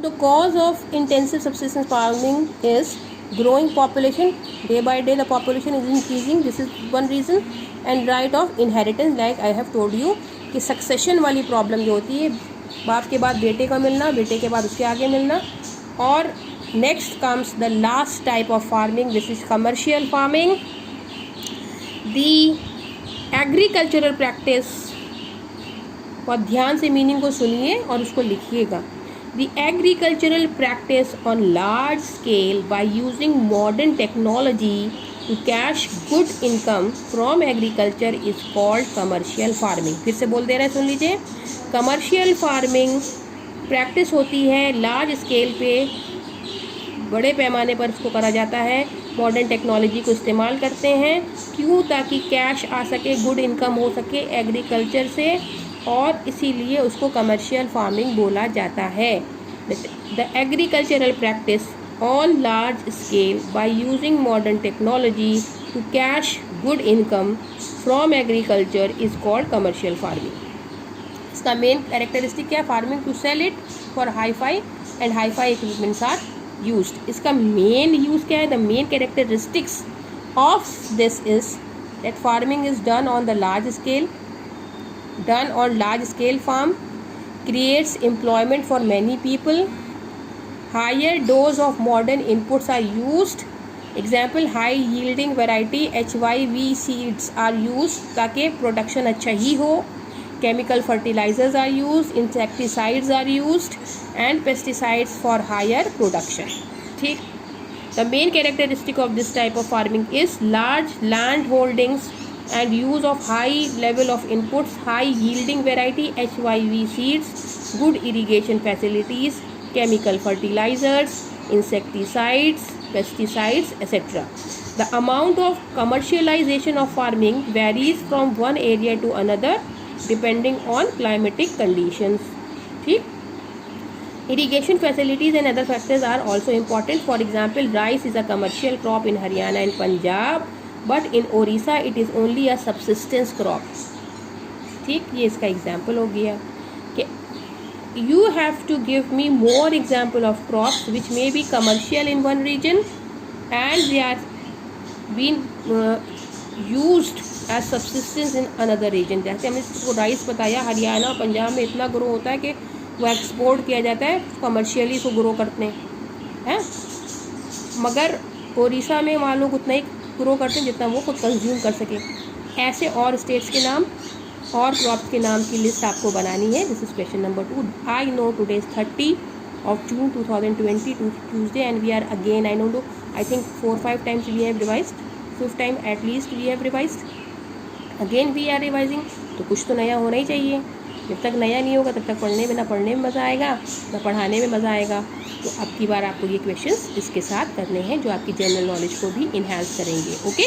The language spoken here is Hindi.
So cause of intensive subsistence farming is growing population. Day by day the population is increasing. This is one reason. And right of inheritance, like I have told you कि succession वाली problem जो होती है, बाप के बाद बेटे का मिलना, बेटे के बाद उसके आगे मिलना. और next comes the last type of farming, this is commercial farming. The agricultural practice, और ध्यान से मीनिंग को सुनिए और उसको लिखिएगा. The agricultural practice on large scale by using modern technology to cash good income from agriculture is called commercial farming. फिर से बोल दे रहे हैं, सुन लीजिए. Commercial farming practice होती है large scale पे, बड़े पैमाने पर उसको करा जाता है. मॉडर्न टेक्नोलॉजी को इस्तेमाल करते हैं. क्यों? ताकि कैश आ सके, गुड इनकम हो सके एग्रीकल्चर से, और इसीलिए उसको कमर्शियल फार्मिंग बोला जाता है. The agricultural practice on large scale by using modern technology to cash good income from agriculture is called commercial farming. इसका मेन कैरेक्टरिस्टिक क्या है? Farming to sell it for hi-fi and hi-fi equipments are used. इसका मेन यूज क्या है? The main characteristics of this is that farming is done on the large scale. Done on large scale farm creates employment for many people. Higher dose of modern inputs are used. Example, high yielding variety HYV seeds are used ताकि production अच्छा ही हो. Chemical fertilizers are used, insecticides are used and pesticides for higher production. ठीक. The main characteristic of this type of farming is large land holdings and use of high level of inputs, high yielding variety HYV seeds, good irrigation facilities, chemical fertilizers, insecticides, pesticides, etc. The amount of commercialization of farming varies from one area to another depending on climatic conditions. ठीक. Irrigation facilities and other factors are also important. For example, rice is a commercial crop in Haryana and Punjab, but in Odisha it is only a subsistence crop. ठीक, ये इसका एग्जाम्पल हो गया. कि you have to give me more example of crops which may be commercial in one region and they are been used as subsistence in another region. जैसे हमने इसको राइस बताया, हरियाणा और पंजाब में इतना ग्रो होता है कि वो एक्सपोर्ट किया जाता है, कमर्शियली इसको ग्रो करते हैं. मगर ओडिशा में वहाँ लोग उतना ही ग्रो करते हैं जितना वो खुद कंज्यूम कर सके. ऐसे और स्टेट्स के नाम और क्रॉप्स के नाम की लिस्ट आपको बनानी है. This is question number 2. I know today is 30 of June 2020 Tuesday and we are again, I know, I think 4-5 times we have revised, 5th time at least we have revised. Again we are revising. तो कुछ तो नया होना ही चाहिए. जब तक नया नहीं होगा तब तक पढ़ने में ना पढ़ने में मज़ा आएगा ना पढ़ाने में मज़ा आएगा. तो अब की बार आपको ये क्वेश्चंस इसके साथ करने हैं जो आपकी जनरल नॉलेज को भी इन्हांस करेंगे. ओके.